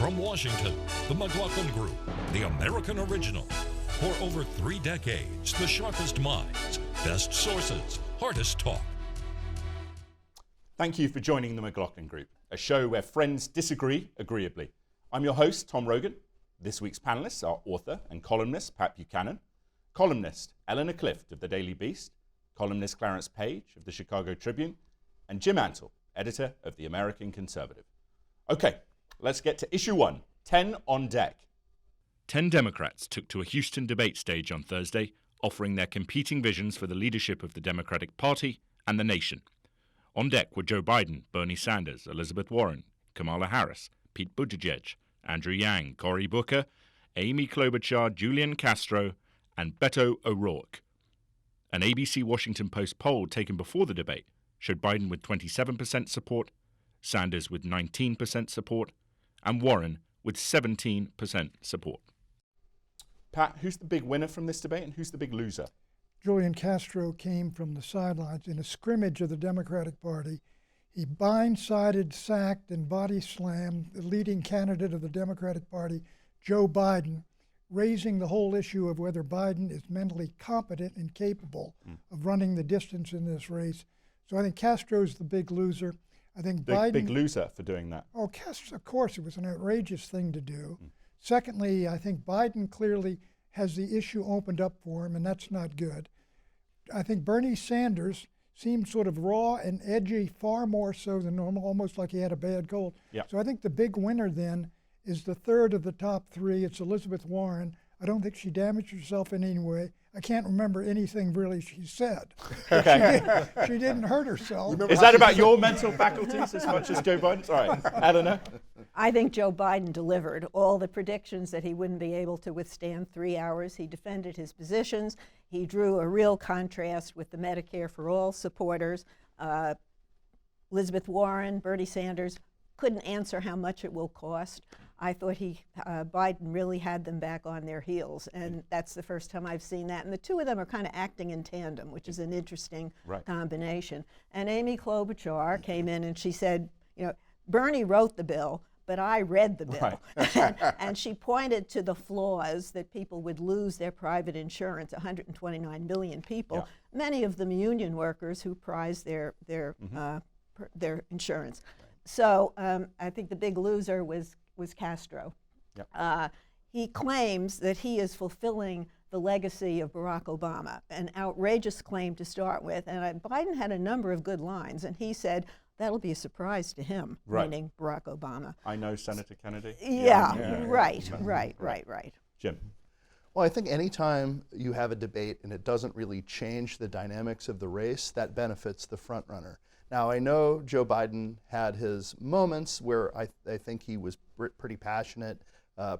From Washington, the McLaughlin Group, the American original. For over 3 decades, the sharpest minds, best sources, hardest talk. Thank you for joining the McLaughlin Group, a show where friends disagree agreeably. I'm your host, Tom Rogan. This week's panelists are author and columnist Pat Buchanan, columnist Eleanor Clift of the Daily Beast, columnist Clarence Page of the Chicago Tribune, and Jim Antle, editor of the American Conservative. Okay, let's get to issue 1, 10 on deck. 10 Democrats took to a Houston debate stage on Thursday, offering their competing visions for the leadership of the Democratic Party and the nation. On deck were Joe Biden, Bernie Sanders, Elizabeth Warren, Kamala Harris, Pete Buttigieg, Andrew Yang, Cory Booker, Amy Klobuchar, Julian Castro, and Beto O'Rourke. An ABC Washington Post poll taken before the debate showed Biden with 27% support, Sanders with 19% support, and Warren with 17% support. Pat, who's the big winner from this debate and who's the big loser? Julian Castro came from the sidelines in a scrimmage of the Democratic Party. He blindsided, sacked, and body slammed the leading candidate of the Democratic Party, Joe Biden, raising the whole issue of whether Biden is mentally competent and capable of running the distance in this race. So I think Castro's the big loser. I think Biden... Big loser for doing that. Oh, Castro, of course, it was an outrageous thing to do. Secondly, I think Biden clearly has the issue opened up for him, and that's not good. I think Bernie Sanders seemed sort of raw and edgy, far more so than normal, almost like he had a bad cold. Yep. So I think the big winner then is the third of the top 3. It's Elizabeth Warren. I don't think she damaged herself in any way. I can't remember anything really she said. Okay. She didn't hurt herself. Is that about your mental faculties as much as Joe Biden's? All right, Eleanor? I think Joe Biden delivered all the predictions that he wouldn't be able to withstand 3 hours. He defended his positions. He drew a real contrast with the Medicare for All supporters. Elizabeth Warren, Bernie Sanders couldn't answer how much it will cost. I thought Biden really had them back on their heels, and that's the first time I've seen that. And the two of them are kind of acting in tandem, which is an interesting combination. And Amy Klobuchar came in and she said, you know, Bernie wrote the bill, but I read the bill. Right. and she pointed to the flaws that people would lose their private insurance, 129 million people, many of them union workers who prize their insurance. So I think the big loser was Castro. Yep. He claims that he is fulfilling the legacy of Barack Obama, an outrageous claim to start with. And Biden had a number of good lines, and he said that'll be a surprise to him, meaning Barack Obama. I know Senator Kennedy. Right. Jim? Well, I think anytime you have a debate and it doesn't really change the dynamics of the race, that benefits the front runner. Now, I know Joe Biden had his moments where I think he was pretty passionate,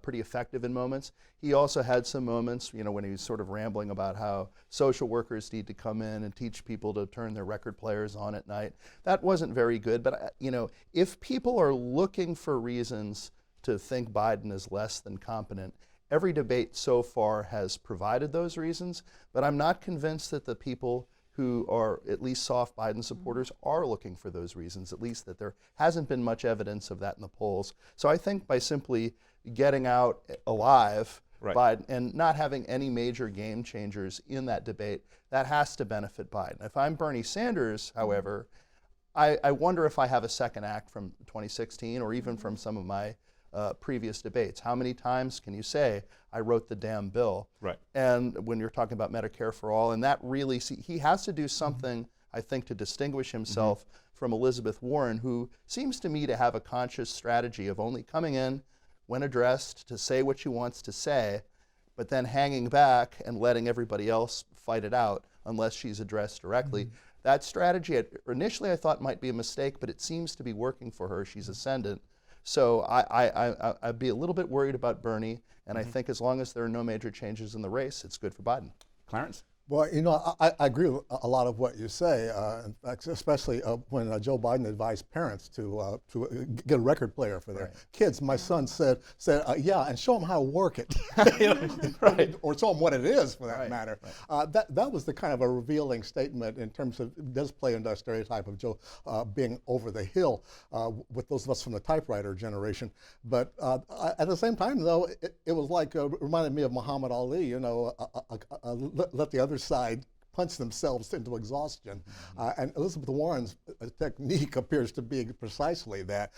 pretty effective in moments. He also had some moments, you know, when he was sort of rambling about how social workers need to come in and teach people to turn their record players on at night. That wasn't very good, but, you know, if people are looking for reasons to think Biden is less than competent, every debate so far has provided those reasons, but I'm not convinced that the people who are at least soft Biden supporters are looking for those reasons, at least that there hasn't been much evidence of that in the polls. So I think by simply getting out alive Biden and not having any major game changers in that debate, that has to benefit Biden. If I'm Bernie Sanders, however, I wonder if I have a second act from 2016 or even from some of my previous debates. How many times can you say, I wrote the damn bill? Right. And when you're talking about Medicare for All, and that really, he has to do something, I think, to distinguish himself from Elizabeth Warren, who seems to me to have a conscious strategy of only coming in when addressed to say what she wants to say, but then hanging back and letting everybody else fight it out unless she's addressed directly. That strategy, initially I thought might be a mistake, but it seems to be working for her. She's ascendant. So I'd be a little bit worried about Bernie, and I think as long as there are no major changes in the race, it's good for Biden. Clarence? Well, I agree with a lot of what you say, in fact, especially when Joe Biden advised parents to get a record player for their kids. My son said, yeah, and show them how to work it, or show them what it is, for that matter. That was the kind of a revealing statement in terms of, it does play into a stereotype of Joe being over the hill with those of us from the typewriter generation. But at the same time, though, it was like, reminded me of Muhammad Ali, let the other side punch themselves into exhaustion. And Elizabeth Warren's technique appears to be precisely that.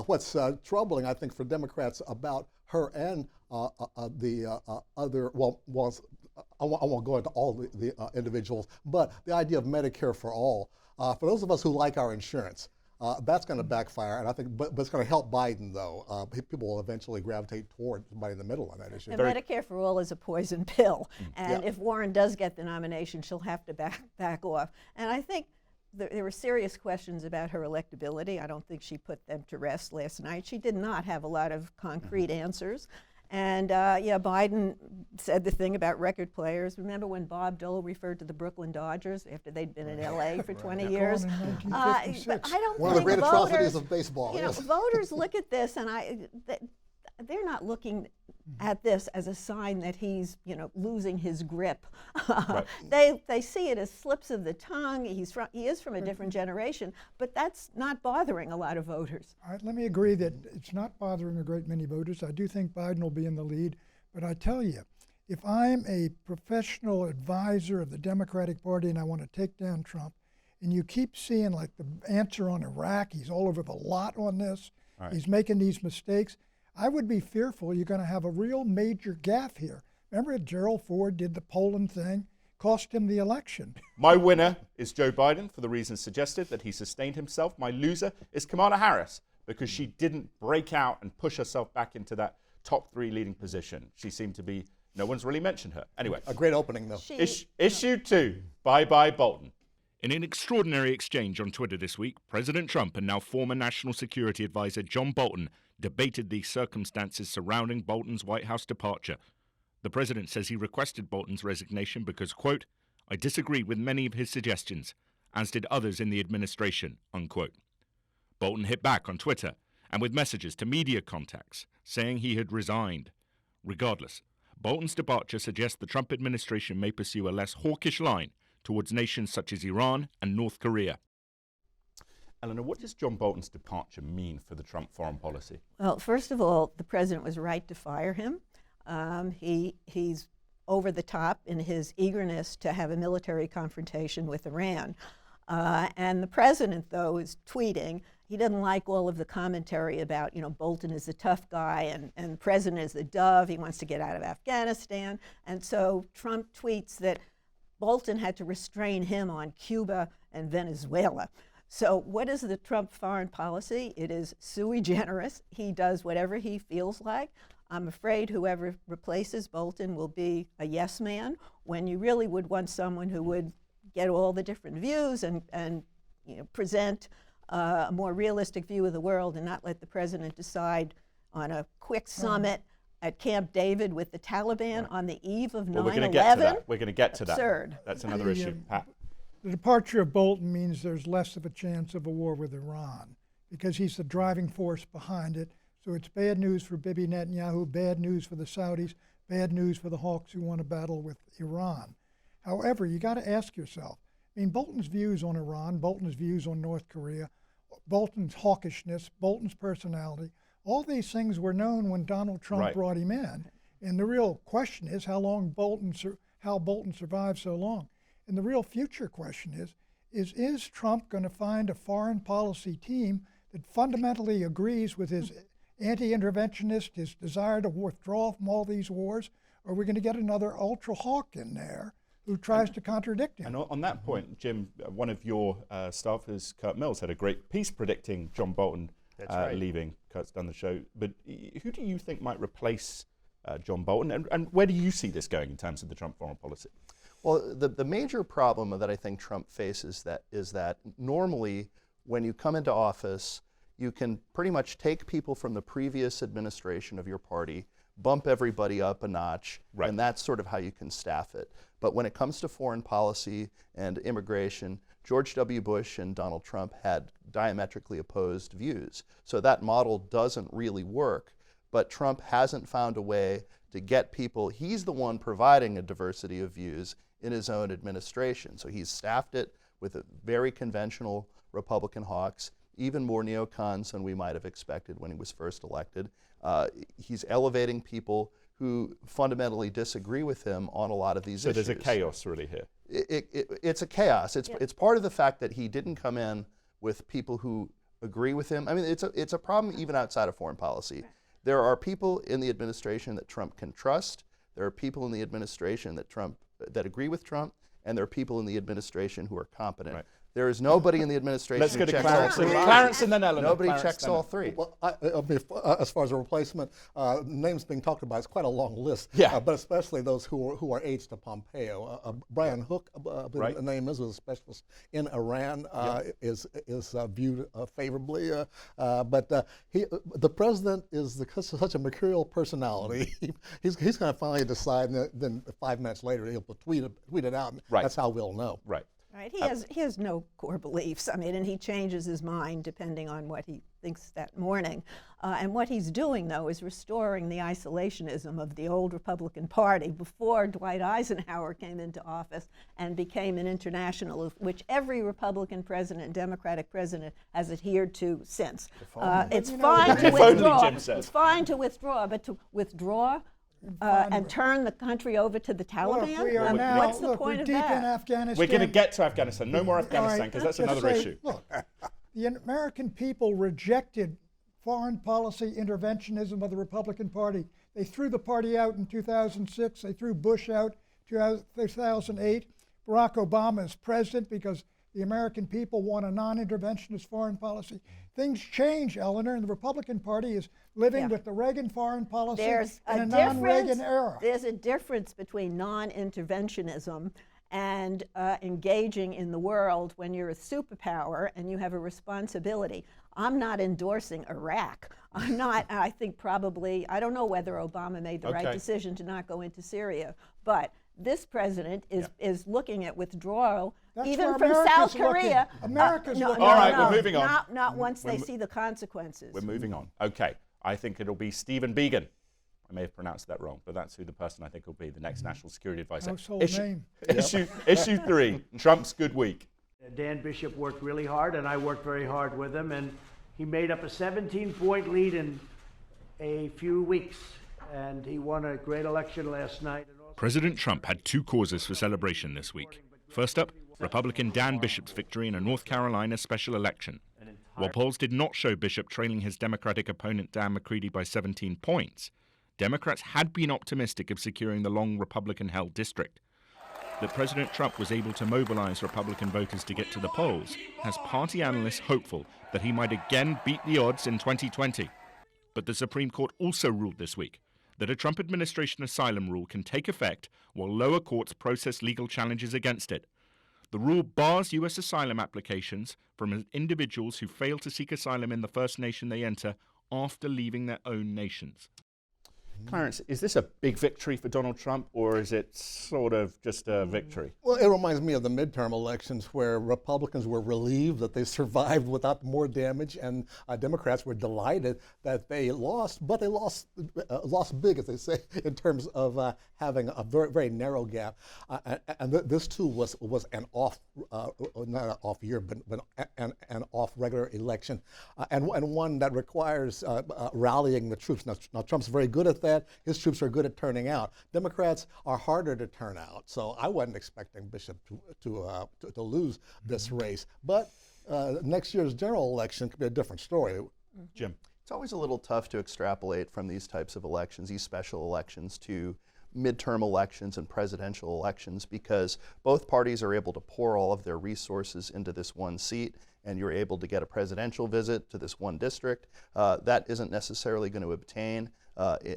What's troubling, I think, for Democrats about her and the other, I won't go into all the individuals, but the idea of Medicare for all. For those of us who like our insurance, that's going to backfire, and I think, but it's going to help Biden, though. People will eventually gravitate toward somebody in the middle on that issue. And Medicare for all is a poison pill, and if Warren does get the nomination, she'll have to back off. And I think there were serious questions about her electability. I don't think she put them to rest last night. She did not have a lot of concrete answers. And Biden said the thing about record players. Remember when Bob Dole referred to the Brooklyn Dodgers after they'd been in LA for 20 years? But I don't One of the think great atrocities of baseball. Voters look at this and they're not looking at this as a sign that he's, losing his grip. They see it as slips of the tongue. He is from a different generation, but that's not bothering a lot of voters. All right, let me agree that it's not bothering a great many voters. I do think Biden will be in the lead, but I tell you, if I'm a professional advisor of the Democratic Party and I want to take down Trump, and you keep seeing like the answer on Iraq, he's all over the lot on this, he's making these mistakes, I would be fearful you're going to have a real major gaffe here. Remember Gerald Ford did the Poland thing, cost him the election. My winner is Joe Biden for the reasons suggested, that he sustained himself. My loser is Kamala Harris because she didn't break out and push herself back into that top 3 leading position. She seemed to be, no one's really mentioned her. Anyway. A great opening, though. Issue 2, bye-bye Bolton. In an extraordinary exchange on Twitter this week, President Trump and now former National Security Advisor John Bolton debated the circumstances surrounding Bolton's White House departure. The president says he requested Bolton's resignation because, quote, I disagree with many of his suggestions, as did others in the administration, unquote. Bolton hit back on Twitter and with messages to media contacts saying he had resigned. Regardless, Bolton's departure suggests the Trump administration may pursue a less hawkish line towards nations such as Iran and North Korea. Eleanor, what does John Bolton's departure mean for the Trump foreign policy? Well, first of all, the president was right to fire him. He's over the top in his eagerness to have a military confrontation with Iran. And the president, though, is tweeting. He doesn't like all of the commentary about, Bolton is the tough guy and the president is the dove. He wants to get out of Afghanistan. And so Trump tweets that Bolton had to restrain him on Cuba and Venezuela. So what is the Trump foreign policy? It is sui generis. He does whatever he feels like. I'm afraid whoever replaces Bolton will be a yes man, when you really would want someone who would get all the different views and present a more realistic view of the world and not let the president decide on a quick summit at Camp David with the Taliban on the eve of 9/11. We're going to get to that. We're going to get to that. Absurd. That's another issue. Pat. The departure of Bolton means there's less of a chance of a war with Iran because he's the driving force behind it. So it's bad news for Bibi Netanyahu, bad news for the Saudis, bad news for the hawks who want to battle with Iran. However, you got to ask yourself, Bolton's views on Iran, Bolton's views on North Korea, Bolton's hawkishness, Bolton's personality, all these things were known when Donald Trump brought him in. And the real question is how Bolton survived so long. And the real future question is Trump going to find a foreign policy team that fundamentally agrees with his anti-interventionist, his desire to withdraw from all these wars, or are we going to get another ultra hawk in there who tries to contradict him? And on that point, Jim, one of your staffers, Kurt Mills, had a great piece predicting John Bolton leaving. Kurt's done the show. But who do you think might replace John Bolton? And where do you see this going in terms of the Trump foreign policy? Well, the major problem that I think Trump faces is that normally when you come into office, you can pretty much take people from the previous administration of your party, bump everybody up a notch, Right. and that's sort of how you can staff it. But when it comes to foreign policy and immigration, George W. Bush and Donald Trump had diametrically opposed views. So that model doesn't really work. But Trump hasn't found a way to get people, he's the one providing a diversity of views in his own administration. So he's staffed it with a very conventional Republican hawks, even more neocons than we might have expected when he was first elected. He's elevating people who fundamentally disagree with him on a lot of these issues. So there's a chaos really here. It's a chaos. It's part of the fact that he didn't come in with people who agree with him. I mean, it's a problem even outside of foreign policy. There are people in the administration that Trump can trust. There are people in the administration that agree with Trump, and there are people in the administration who are competent. Right. There is nobody in the administration Let's who go to checks Clarence. all three. Clarence and then Eleanor. Nobody Clarence, checks then all Eleanor. three. Well, I mean, as far as a replacement, names being talked about, it's quite a long list. Yeah. But especially those who are aides to Pompeo. Brian Hook, Right. the name is, was a specialist in Iran, is viewed favorably. But the president is such a mercurial personality. he's going to finally decide, and then 5 minutes later he'll tweet it out. And Right. That's how we'll know. Right. Right. He has no core beliefs. I mean, and he changes his mind depending on what he thinks that morning. And what he's doing, though, is restoring the isolationism of the old Republican Party before Dwight Eisenhower came into office and became an international, which every Republican president and Democratic president has adhered to since. It's fine to If only, withdraw. Jim says. It's fine to withdraw, but to withdraw and turn the country over to the Taliban? Look, we are now, What's the look, point we're of deep in that? Afghanistan. We're going to get to Afghanistan. No more Afghanistan, because that's Just another say, issue. Look, the American people rejected foreign policy interventionism of the Republican Party. They threw the party out in 2006. They threw Bush out in 2008. Barack Obama is president because the American people want a non-interventionist foreign policy. Things change, Eleanor, and the Republican Party is living with the Reagan foreign policy There's in a a non-Reagan difference. era. There's a difference between non-interventionism and engaging in the world when you're a superpower and you have a responsibility. I'm not endorsing Iraq. I'm not, I think probably, I don't know whether Obama made the right Okay. decision to not go into Syria, but this president is looking at withdrawal That's even where from America's South looking. Korea. America's looking. All right, we're moving on. Not once they see the consequences. We're moving on. Okay. I think it'll be Stephen Biegun. I may have pronounced that wrong, but that's who the person I think will be, the next national security advisor. Household name. Issue 3, Trump's good week. Dan Bishop worked really hard, and I worked very hard with him, and he made up a 17-point lead in a few weeks, and he won a great election last night. President Trump had two causes for celebration this week. First up, Republican Dan Bishop's victory in a North Carolina special election. While polls did not show Bishop trailing his Democratic opponent Dan McCready by 17 points, Democrats had been optimistic of securing the long Republican-held district. That President Trump was able to mobilize Republican voters to get to the polls has party analysts hopeful that he might again beat the odds in 2020. But the Supreme Court also ruled this week that a Trump administration asylum rule can take effect while lower courts process legal challenges against it. The rule bars U.S. asylum applications from individuals who fail to seek asylum in the first nation they enter after leaving their own nations. Clarence, is this a big victory for Donald Trump, or is it sort of just a victory? Well, it reminds me of the midterm elections where Republicans were relieved that they survived without more damage, and Democrats were delighted that they lost, but they lost big, as they say, in terms of having a very, very narrow gap. And this too was an off, not an off year, but an off regular election, and one that requires rallying the troops. Now Trump's very good at that. His troops are good at turning out. Democrats are harder to turn out. So I wasn't expecting Bishop to lose this race. But next year's general election could be a different story. Jim? It's always a little tough to extrapolate from these types of elections, these special elections, to midterm elections and presidential elections, because both parties are able to pour all of their resources into this one seat, and you're able to get a presidential visit to this one district. That isn't necessarily going to obtain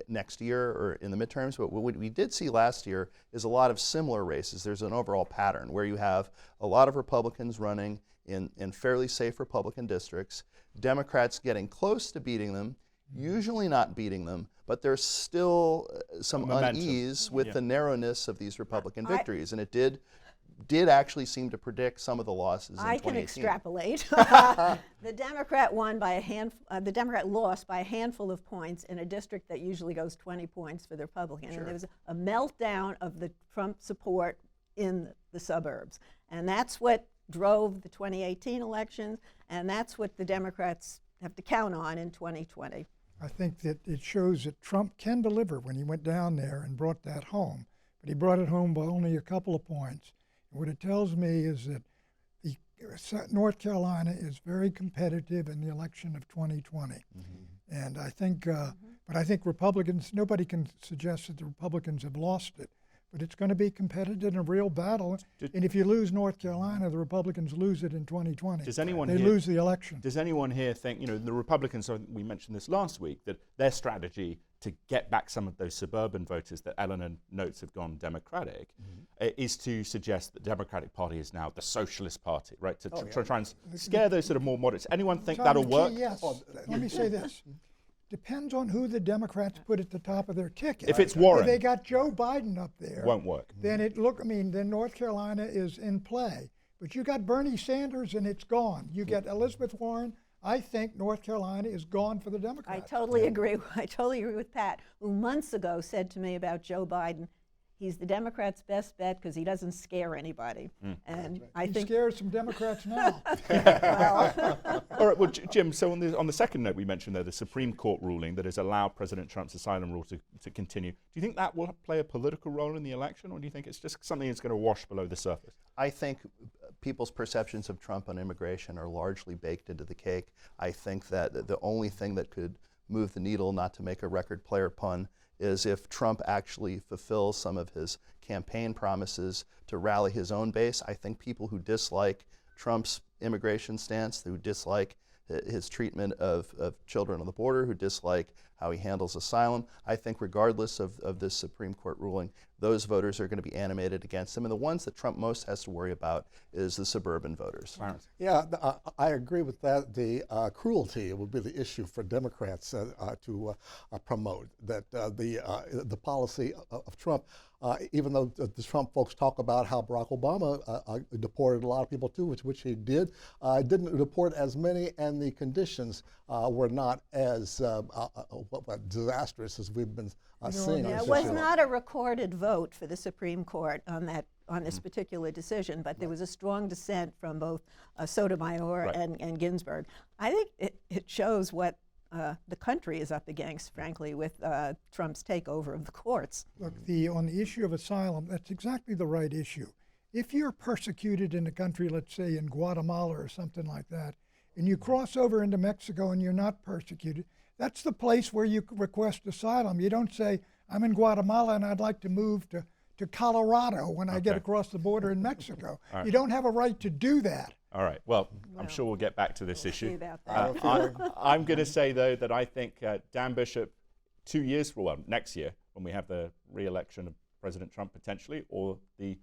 next year or in the midterms, but what we did see last year is a lot of similar races. There's an overall pattern where you have a lot of Republicans running in fairly safe Republican districts, Democrats getting close to beating them usually not beating them, but there's still some Momentum. unease with the narrowness of these Republican victories, and it did actually seem to predict some of the losses in 2018. I can extrapolate. The Democrat lost by a handful of points in a district that usually goes 20 points for the Republican. And there was a meltdown of the Trump support in the suburbs. And that's what drove the 2018 elections, and that's what the Democrats have to count on in 2020. I think that it shows that Trump can deliver when he went down there and brought that home. But he brought it home by only a couple of points. What it tells me is that North Carolina is very competitive in the election of 2020. And I think, but I think Republicans, nobody can suggest that the Republicans have lost it. But it's going to be competitive in a real battle. And if you lose North Carolina, the Republicans lose it in 2020. They lose the election. Does anyone here think, the Republicans, we mentioned this last week, that their strategy to get back some of those suburban voters that Eleanor notes have gone Democratic is to suggest that the Democratic Party is now the socialist party, right? To try and scare those sort of more moderates. Anyone think that'll work? Yes. Let me say this. Depends on who the Democrats put at the top of their ticket. If it's Warren. If they got Joe Biden up there. Won't work. Then then North Carolina is in play. But you got Bernie Sanders and it's gone. You get Elizabeth Warren. I think North Carolina is gone for the Democrats. I totally agree. I totally agree with Pat, who months ago said to me about Joe Biden, he's the Democrats' best bet because he doesn't scare anybody. And I he think scares some Democrats now. All right, well, Jim, so on the second note we mentioned there, the Supreme Court ruling that has allowed President Trump's asylum rule to continue. Do you think that will play a political role in the election, or do you think it's just something that's going to wash below the surface? I think people's perceptions of Trump on immigration are largely baked into the cake. I think that the only thing that could move the needle, not to make a record player pun, is if Trump actually fulfills some of his campaign promises to rally his own base. I think people who dislike Trump's immigration stance, who dislike his treatment of children on the border, who dislike how he handles asylum, I think regardless of this Supreme Court ruling, those voters are going to be animated against him. And the ones that Trump most has to worry about is the suburban voters. Yeah, I agree with that. The cruelty would be the issue for Democrats to promote, that the policy of Trump, even though the Trump folks talk about how Barack Obama deported a lot of people too, which he did, didn't deport as many, and the conditions were not as disastrous as we've been seeing. It was not a recorded vote for the Supreme Court on this particular decision, but there was a strong dissent from both Sotomayor and Ginsburg. I think it shows what the country is up against, frankly, with Trump's takeover of the courts. Look, on the issue of asylum, that's exactly the right issue. If you're persecuted in a country, let's say in Guatemala or something like that, and you cross over into Mexico and you're not persecuted, that's the place where you request asylum. You don't say, I'm in Guatemala and I'd like to move to Colorado when I get across the border in Mexico. Right. You don't have a right to do that. All right. Well, I'm sure we'll get back to this issue. About that. I'm going to say, though, that I think Dan Bishop, 2 years from next year, when we have the re-election of President Trump potentially, or the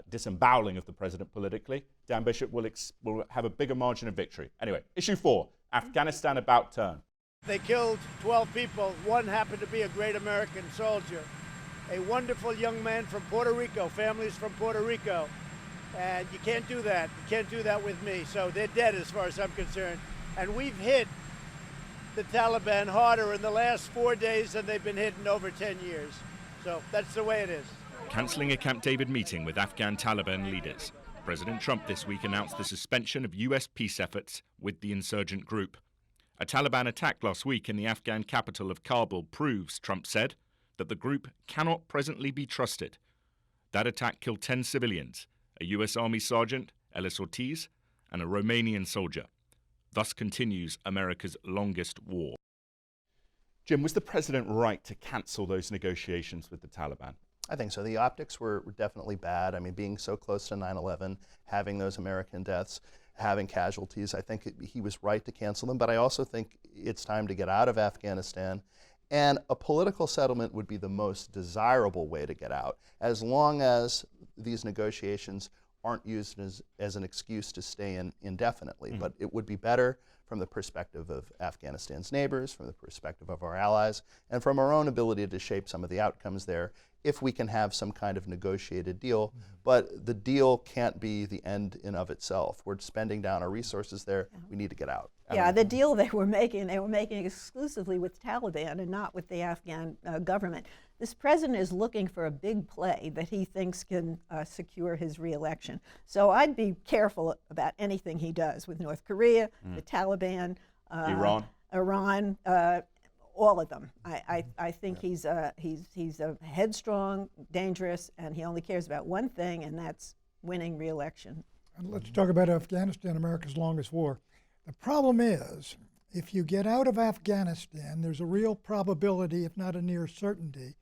disemboweling of the president politically, Dan Bishop will have a bigger margin of victory. Anyway, issue 4, Afghanistan about turn. They killed 12 people. One happened to be a great American soldier, a wonderful young man from Puerto Rico, families from Puerto Rico. And you can't do that. You can't do that with me. So they're dead as far as I'm concerned. And we've hit the Taliban harder in the last 4 days than they've been hit in over 10 years. So that's the way it is. Cancelling a Camp David meeting with Afghan Taliban leaders. President Trump this week announced the suspension of U.S. peace efforts with the insurgent group. A Taliban attack last week in the Afghan capital of Kabul proves, Trump said, that the group cannot presently be trusted. That attack killed 10 civilians, a U.S. Army sergeant, Ellis Ortiz, and a Romanian soldier. Thus continues America's longest war. Jim, was the president right to cancel those negotiations with the Taliban? I think so. The optics were definitely bad. I mean, being so close to 9/11, having those American deaths, having casualties, I think he was right to cancel them. But I also think it's time to get out of Afghanistan. And a political settlement would be the most desirable way to get out, as long as these negotiations aren't used as an excuse to stay in indefinitely. But it would be better from the perspective of Afghanistan's neighbors, from the perspective of our allies, and from our own ability to shape some of the outcomes there if we can have some kind of negotiated deal. But the deal can't be the end in of itself. We're spending down our resources there. We need to get out. Yeah, the deal they were making exclusively with Taliban and not with the Afghan government. This president is looking for a big play that he thinks can secure his reelection. So I'd be careful about anything he does with North Korea, the Taliban, Iran, all of them. I think he's a headstrong, dangerous, and he only cares about one thing, and that's winning reelection. And let's talk about Afghanistan, America's longest war. The problem is, if you get out of Afghanistan, there's a real probability, if not a near certainty,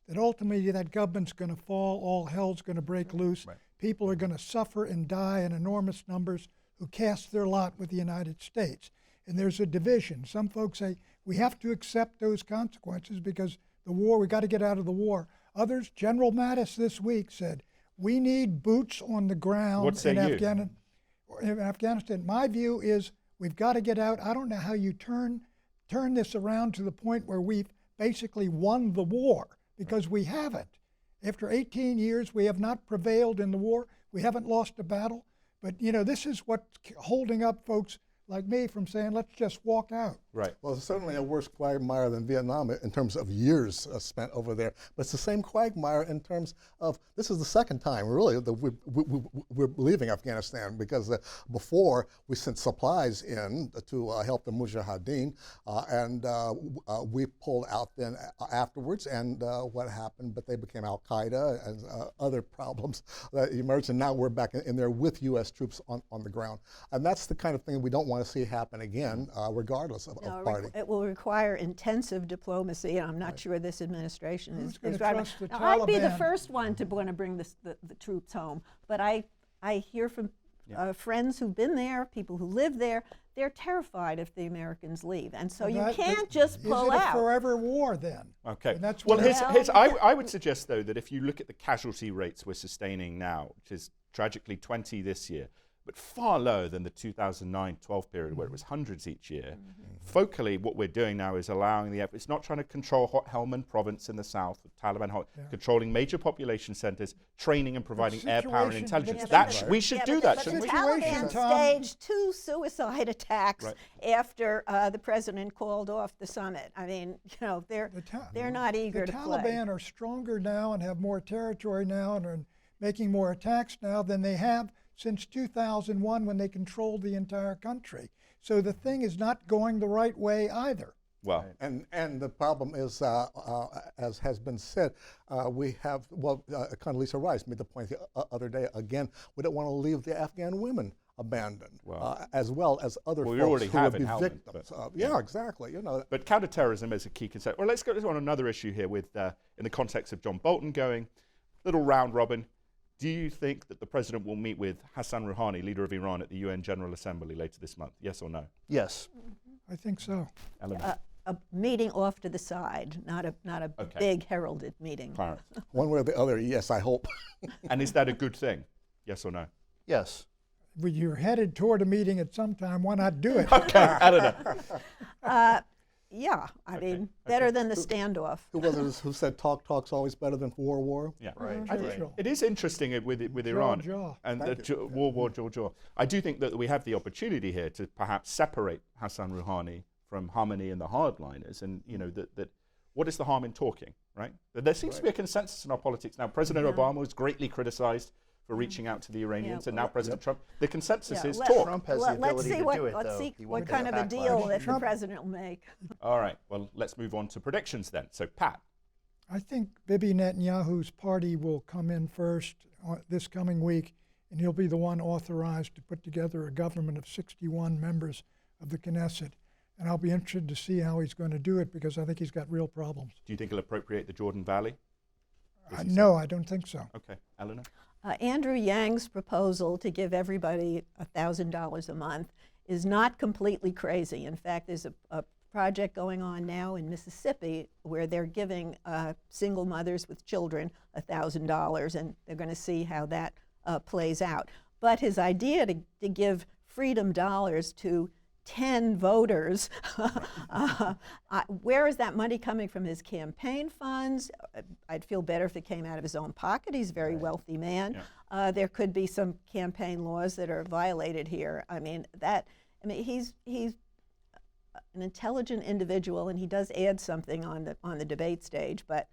that ultimately that government's going to fall, all hell's going to break loose, people are going to suffer and die in enormous numbers who cast their lot with the United States. And there's a division. Some folks say, we have to accept those consequences because the war, we got to get out of the war. Others, General Mattis this week said, we need boots on the ground in Afghanistan. My view is we've got to get out. I don't know how you turn this around to the point where we've basically won the war, because we haven't. After 18 years, we have not prevailed in the war. We haven't lost a battle. But, this is what's holding up folks like me from saying, let's just walk out. Right. Well, it's certainly a worse quagmire than Vietnam in terms of years spent over there. But it's the same quagmire in terms of, this is the second time, really, that we're leaving Afghanistan, because before we sent supplies in to help the Mujahideen, and we pulled out then afterwards, and what happened, but they became Al-Qaeda and other problems that emerged, and now we're back in there with U.S. troops on the ground. And that's the kind of thing we don't want to see happen again, regardless of party. It will require intensive diplomacy, and I'm not sure this administration is going to right. trust the Now, Taliban? I'd be the first one to want to bring the troops home, but I hear from friends who've been there, people who live there, they're terrified if the Americans leave, and so you can't just pull out. Is it a forever war then? Okay. And that's Well, what I would suggest, though, that if you look at the casualty rates we're sustaining now, which is tragically 20 this year, but far lower than the 2009-12 period where it was hundreds each year. Focally, what we're doing now is allowing it's not trying to control Helmand province in the south, with Taliban controlling major population centers, training and providing air power and intelligence. We should do that, shouldn't we? The Taliban staged 2 suicide attacks after the president called off the summit. I mean, they're not eager to play. The Taliban are stronger now and have more territory now and are making more attacks now than they have since 2001, when they controlled the entire country. So the thing is not going the right way either. Well, and the problem is, as has been said, we have, Condoleezza Rice made the point the other day, again, we don't want to leave the Afghan women abandoned, as well as other folks who would be victims. Yeah, exactly. But counterterrorism is a key concern. Well, let's go on another issue here with, in the context of John Bolton going, little round robin. Do you think that the president will meet with Hassan Rouhani, leader of Iran, at the UN General Assembly later this month? Yes or no? Yes. I think so. A meeting off to the side, not a big heralded meeting. Clarence. One way or the other, yes, I hope. And is that a good thing? Yes or no? Yes. When you're headed toward a meeting at some time, why not do it? Okay, I don't know. Yeah, I mean, better than the standoff. Who was it who said talk's always better than war? Yeah, right. It is interesting with Iran and jaw. I do think that we have the opportunity here to perhaps separate Hassan Rouhani from Khamenei and the hardliners, and that what is the harm in talking, right? There seems to be a consensus in our politics now. President Obama was greatly criticized for reaching out to the Iranians, and now President Trump. The consensus is talk. Trump has the ability to do it, though. Let's see what kind of a deal that the president will make. All right, well, let's move on to predictions then. So, Pat. I think Bibi Netanyahu's party will come in first this coming week, and he'll be the one authorized to put together a government of 61 members of the Knesset. And I'll be interested to see how he's going to do it, because I think he's got real problems. Do you think he'll appropriate the Jordan Valley? No, I don't think so. Okay, Eleanor? Andrew Yang's proposal to give everybody $1,000 a month is not completely crazy. In fact, there's a project going on now in Mississippi where they're giving single mothers with children $1,000, and they're going to see how that plays out. But his idea to give freedom dollars to 10 voters, where is that money coming from? His campaign funds? I'd feel better if it came out of his own pocket. He's a very wealthy man. Yeah. There could be some campaign laws that are violated here. He's an intelligent individual, and he does add something on the debate stage, but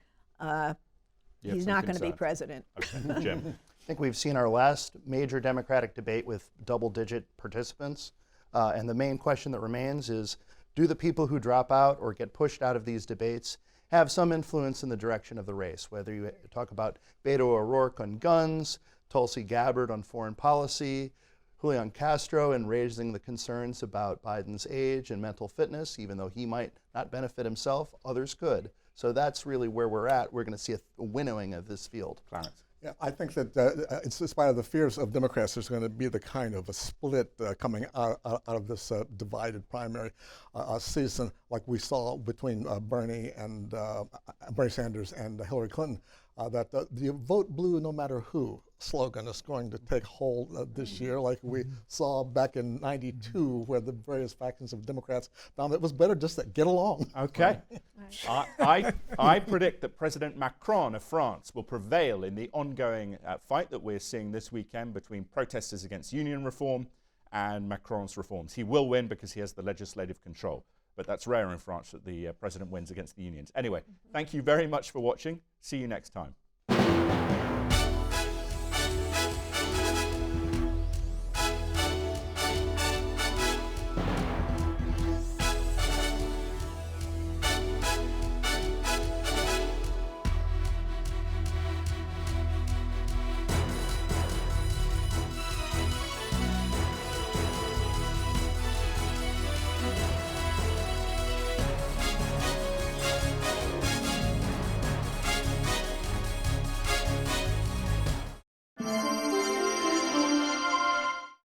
he's not going to be president. Okay. Jim. I think we've seen our last major Democratic debate with double-digit participants, and the main question that remains is, do the people who drop out or get pushed out of these debates have some influence in the direction of the race? Whether you talk about Beto O'Rourke on guns, Tulsi Gabbard on foreign policy, Julian Castro in raising the concerns about Biden's age and mental fitness, even though he might not benefit himself, others could. So that's really where we're at. We're going to see a winnowing of this field. Clarence. Yeah, I think that in spite of the fears of Democrats, there's going to be the kind of a split coming out of this divided primary season, like we saw between Bernie Sanders and Hillary Clinton. That the vote blue no matter who slogan is going to take hold this year, like we saw back in '92, where the various factions of Democrats found it was better just to get along. Okay. I predict that President Macron of France will prevail in the ongoing fight that we're seeing this weekend between protesters against union reform and Macron's reforms. He will win because he has the legislative control. But that's rare in France that the president wins against the unions. Anyway, thank you very much for watching. See you next time.